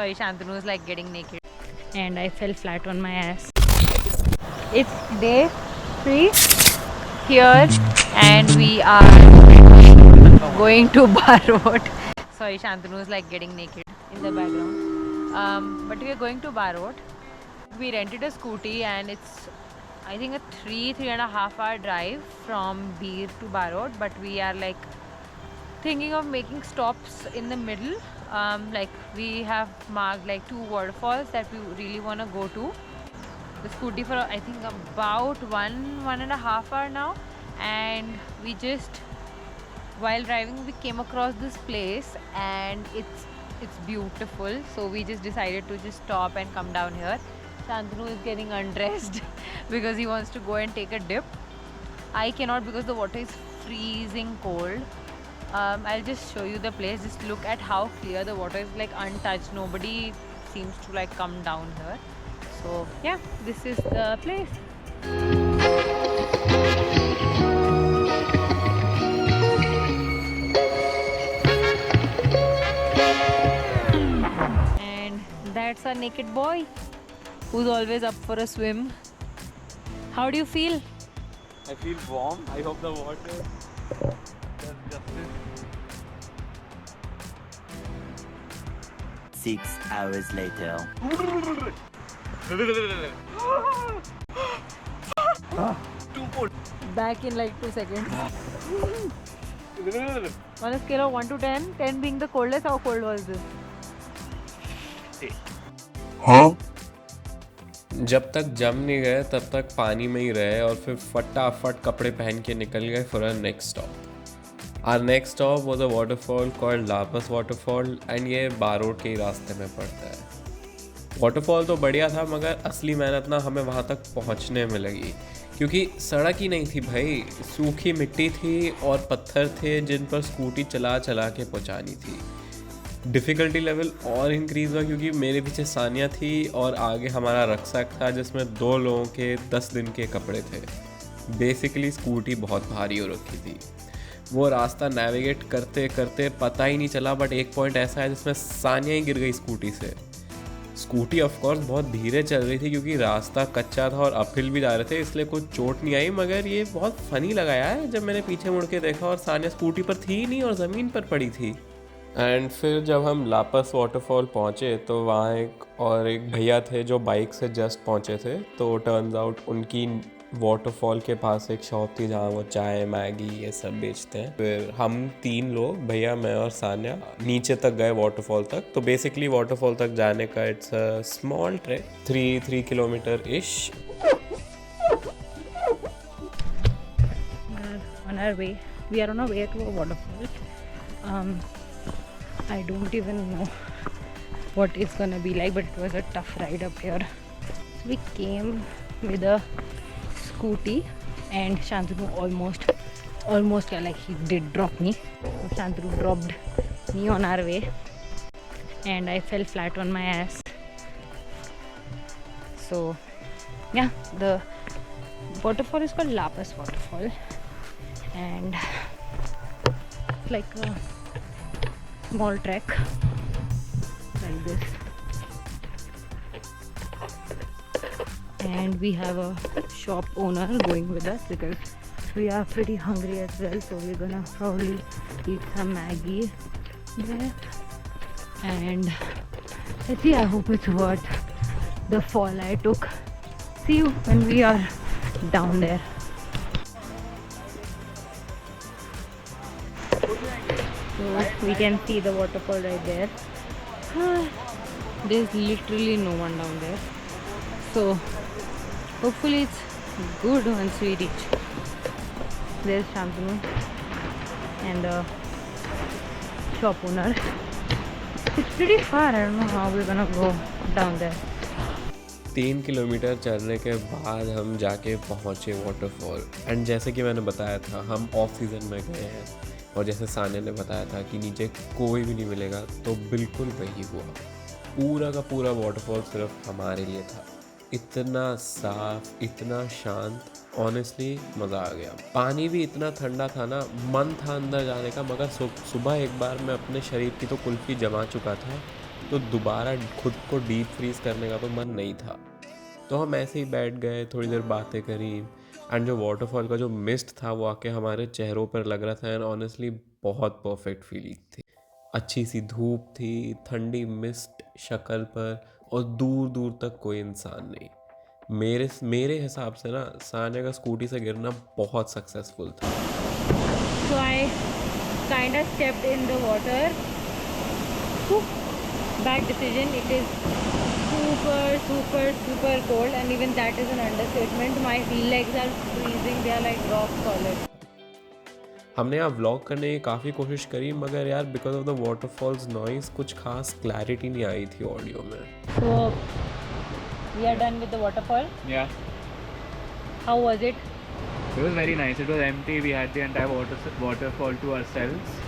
Sorry, Shantanu is like getting naked. And I fell flat on my ass. It's day 3 here and we are going to Barot. Sorry, Shantanu is like getting naked in the background. But we are going to Barot. We rented a scooty and it's I think a 3.5 hour drive from Beer to Barot, but we are like thinking of making stops in the middle. Like we have marked like 2 waterfalls that we really want to go to. The scooty for I think about 1.5 hour now, and we just while driving we came across this place and it's beautiful, so we just decided to just stop and come down here. Shantanu is getting undressed because he wants to go and take a dip. I cannot because the water is freezing cold. I'll just show you the place. Just look at how clear the water is, like untouched. Nobody seems to like come down here. So yeah, this is the place. And that's our naked boy who's always up for a swim. How do you feel? I feel warm. I hope the water does justice. 6 hours later. Back in like 2 seconds. On a scale of 1 to 10, 10 being the coldest, how cold was this? जब तक जम नहीं गए तब तक पानी में ही रहे और फिर फटाफट कपड़े पहन के निकल गए for our next stop. Our next stop was a waterfall called लापस वाटरफॉल एंड ये बारोट के ही रास्ते में पड़ता है। वाटरफॉल तो बढ़िया था मगर असली मेहनत ना हमें वहाँ तक पहुँचने में लगी, क्योंकि सड़क ही नहीं थी भाई, सूखी मिट्टी थी और पत्थर थे जिन पर स्कूटी चला चला के पहुँचानी थी। डिफ़िकल्टी लेवल और इंक्रीज़ हुआ क्योंकि मेरे पीछे सानिया थी और आगे हमारा रक्सैक था जिसमें 2 लोगों के 10 दिन के कपड़े थे। बेसिकली स्कूटी बहुत भारी हो रखी थी। वो रास्ता नेविगेट करते करते पता ही नहीं चला, बट एक पॉइंट ऐसा है जिसमें सानिया ही गिर गई स्कूटी से। स्कूटी ऑफ कोर्स बहुत धीरे चल रही थी क्योंकि रास्ता कच्चा था और अपहिल भी जा रहे थे, इसलिए कुछ चोट नहीं आई। मगर ये बहुत फ़नी लगा यार जब मैंने पीछे मुड़ के देखा और सानिया स्कूटी पर थी नहीं और ज़मीन पर पड़ी थी। एंड फिर जब हम लापस वाटरफॉल पहुँचे तो वहाँ एक भैया थे जो बाइक से जस्ट पहुँचे थे। तो टर्न्स आउट उनकी वाटरफॉल के पास एक शॉप थी जहाँ वो चाय मैगी ये सब बेचते हैं। फिर हम 3 लोग, भैया मैं और सान्या, नीचे तक गए वाटरफॉल तक। तो बेसिकली वाटरफॉल तक जाने का it's a small track, 3 kilometre इश। On our way, we are on our way to a waterfall. I don't even know what it's gonna be like, but it was a tough ride up here. So we came with a scooty and Shantanu almost like he did drop me. So Shantanu dropped me on our way and I fell flat on my ass. So yeah, the waterfall is called Lapas waterfall and it's like a small trek like this, and we have a shop owner going with us because we are pretty hungry as well, so we're gonna probably eat some Maggie there. And let's see, I hope it's worth the fall I took. See you when we are down there. So we can see the waterfall right there. There's literally no one down there. So hopefully it's good once we reach. There's Shantanu and the shop owner. It's pretty far. I don't know how we're gonna go down there. 3 kilometre चलने के बाद हम जाके पहुँचे waterfall. And जैसे कि मैंने बताया था हम ऑफ सीज़न में गए हैं और जैसे सानिया ने बताया था कि नीचे कोई भी नहीं मिलेगा, तो बिल्कुल वही हुआ। पूरा का पूरा वाटरफॉल सिर्फ हमारे लिए था। इतना साफ, इतना शांत, ऑनेस्टली मज़ा आ गया। पानी भी इतना ठंडा था ना, मन था अंदर जाने का, मगर सुबह एक बार मैं अपने शरीर की तो कुल्फ़ी जमा चुका था तो दोबारा खुद को डीप फ्रीज करने का तो मन नहीं था। तो हम ऐसे ही बैठ गए, थोड़ी देर बातें करी, एंड जो वाटरफॉल का जो मिस्ट था वो आके हमारे चेहरों पर लग रहा था, एंड ऑनेस्टली बहुत परफेक्ट फीलिंग थी। अच्छी सी धूप थी, ठंडी मिस्ट शक्ल पर, और दूर दूर तक कोई इंसान नहीं। मेरे हिसाब से ना सानिया का स्कूटी से गिरना बहुत सक्सेसफुल था। So I kind of stepped in the water. Whew, bad decision. It is super cold, and even that is an understatement. My legs are freezing. They are like rock solid. हमने यहाँ vlog करने की काफ़ी कोशिश करी, मगर यार because of the waterfalls noise कुछ खास क्लैरिटी नहीं आई थी ऑडियो में। So we are done with the waterfall. Yeah, How was it? it was very nice. It was empty. We had the entire waterfall to ourselves.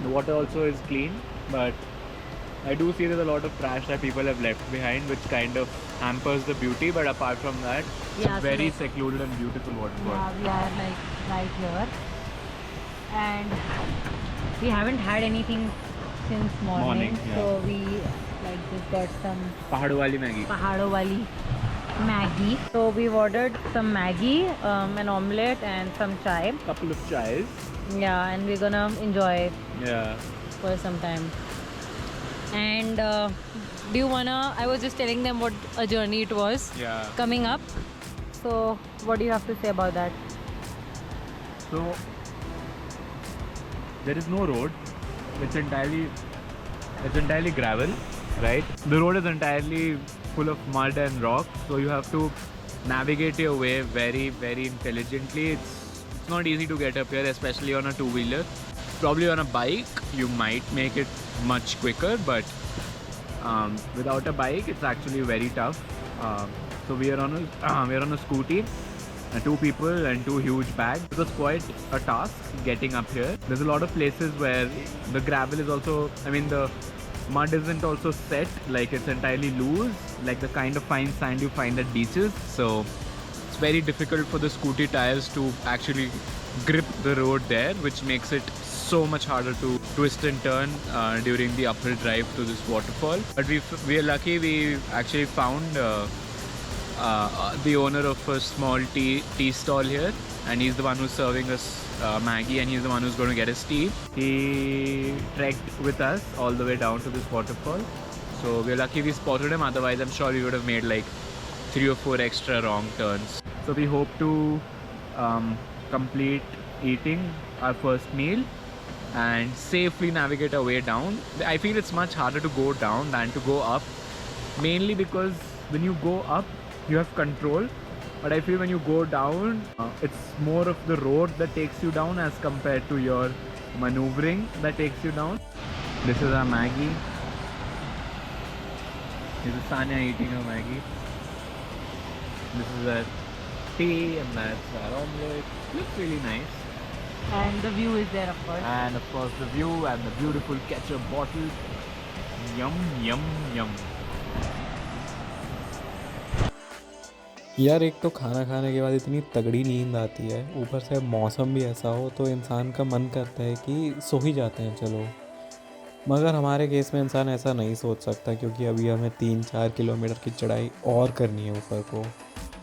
The water also is clean, but I do see there's a lot of trash that people have left behind, which kind of hampers the beauty. But apart from that, it's Yeah, a so very like- secluded and beautiful waterfall. Yeah, we are like right here, and we haven't had anything since morning. yeah. So we like just got some Pahado wali Maggie. Pahado wali Maggie. So we've ordered some Maggie, an omelette, and some chai. Couple of chais. Yeah, and we're gonna enjoy Yeah. for some time. And do you wanna? I was just telling them what a journey it was Yeah. coming up. So what do you have to say about that? So there is no road. It's entirely gravel, right? The road is entirely full of mud and rock, so you have to navigate your way very, very intelligently. It's not easy to get up here, especially on a two-wheeler. Probably on a bike, you might make it much quicker, but without a bike, it's actually very tough. So we are on a scooty. 2 people and 2 huge bags. It was quite a task getting up here. There's a lot of places where the gravel is also, the mud isn't also set, like it's entirely loose, like the kind of fine sand you find at beaches. So it's very difficult for the scooty tires to actually grip the road there, which makes it so much harder to twist and turn during the uphill drive to this waterfall. But we are lucky we actually found the owner of a small tea stall here, and he's the one who's serving us Maggie, and he's the one who's going to get us tea. He trekked with us all the way down to this waterfall, so we're lucky we spotted him. Otherwise I'm sure we would have made like 3 or 4 extra wrong turns. So we hope to complete eating our first meal and safely navigate our way down. I feel it's much harder to go down than to go up, mainly because when you go up you have control, but I feel when you go down it's more of the road that takes you down as compared to your maneuvering that takes you down. This is our Maggie. This is Sanya eating her Maggie. This is our tea, and that's our omelette. Looks really nice. And the view is there, of course. And of course the view and the beautiful ketchup bottle. Yum, yum, yum. यार एक तो खाना खाने के बाद इतनी तगड़ी नींद आती है, ऊपर से मौसम भी ऐसा हो तो इंसान का मन करता है कि सो ही जाते हैं चलो। मगर हमारे केस में इंसान ऐसा नहीं सोच सकता, क्योंकि अभी हमें 3-4 किलोमीटर की चढ़ाई और करनी है ऊपर को।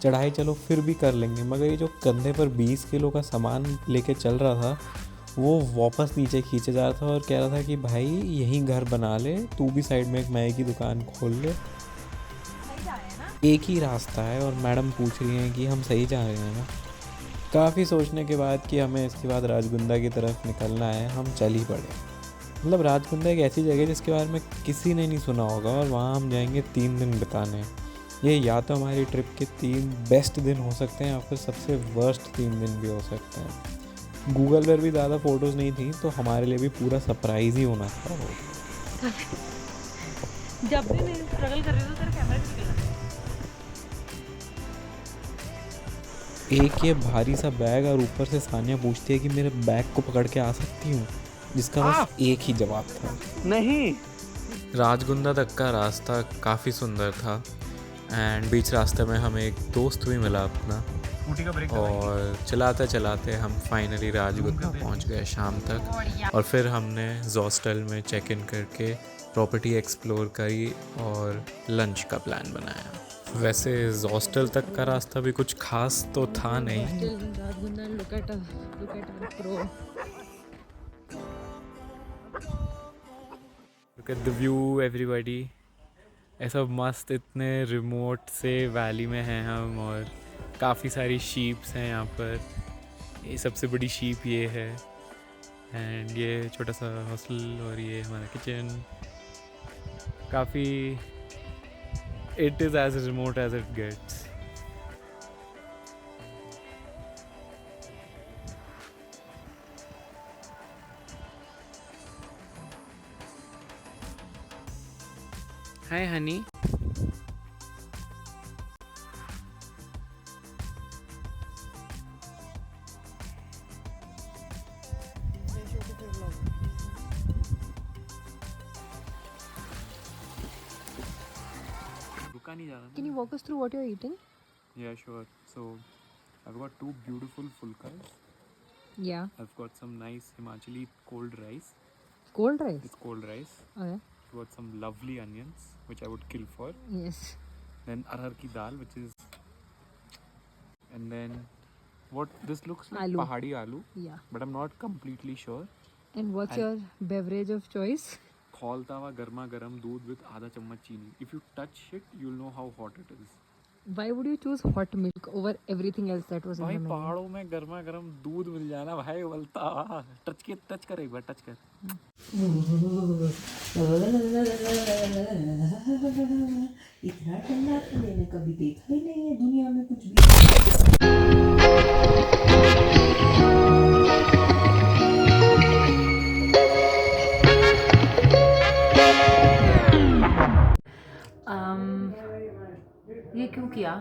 चढ़ाई चलो फिर भी कर लेंगे, मगर ये जो कंधे पर 20 किलो का सामान लेके चल रहा था वो वापस नीचे खींचे जा रहा था और कह रहा था कि भाई यहीं घर बना ले, तू भी साइड में एक मैगी की दुकान खोल ले, एक ही रास्ता है। और मैडम पूछ रही हैं कि हम सही जा रहे हैं ना। काफ़ी सोचने के बाद कि हमें इसके बाद राजगुंदा की तरफ निकलना है, हम चल ही पड़े। मतलब राजगुंदा एक ऐसी जगह जिसके बारे में किसी ने नहीं सुना होगा, और वहाँ हम जाएंगे 3 दिन बिताने। ये या तो हमारी ट्रिप के 3 बेस्ट दिन हो सकते हैं या फिर सबसे वर्स्ट 3 दिन भी हो सकते हैं। गूगल पर भी ज़्यादा फ़ोटोज़ नहीं थी, तो हमारे लिए भी पूरा सरप्राइज़ ही होना था वो। जब भी मैं स्ट्रगल कर रही हूँ तेरा कैमरा क्यों निकल रहा है? एक ये भारी सा बैग, और ऊपर से सानिया पूछती है कि मेरे बैग को पकड़ के आ सकती हूँ, जिसका बस एक ही जवाब था, नहीं। राजगुंदा तक का रास्ता काफ़ी सुंदर था, एंड बीच रास्ते में हमें एक दोस्त भी मिला अपना, स्कूटी का ब्रेक और चलाते चलाते हम फाइनली राजगुत्ता पहुंच गए शाम तक। और फिर हमने हॉस्टल में चेक इन करके प्रॉपर्टी एक्सप्लोर करी और लंच का प्लान बनाया। वैसे हॉस्टल तक का रास्ता भी कुछ खास तो था नहीं। Look at the view everybody। ऐसा मस्त इतने रिमोट से वैली में हैं हम और काफ़ी सारी शीप्स हैं यहाँ पर। ये सबसे बड़ी शीप ये है एंड ये छोटा सा हॉस्टल और ये हमारा किचन। काफ़ी it is as remote as it gets. Hi honey. रुका नहीं जा रहा। Can you walk us through what you're eating? Yeah, sure. So I've got two beautiful fulkas. Yeah. I've got some nice Himachali cold rice. Cold rice? It's cold rice. Okay. I've got some lovely onions, which I would kill for. Yes. Then arhar ki dal, which is, and then what this looks like Aloo. pahadi aloo, Yeah. but I'm not completely sure. And what's And- your beverage of choice? खौलता हुआ गर्मा गर्म दूध with आधा चम्मच चीनी. If you touch it, you'll know how hot it is. Why would you choose hot milk over everything else that was भाई in the menu? पहाड़ों में गर्मा गर्म दूध मिल जाना भाई उबलता हुआ. टच कर एक बार टच कर. इतना ठंडा तो मैंने कभी देखा ही नहीं है दुनिया में कुछ भी। ये क्यों किया?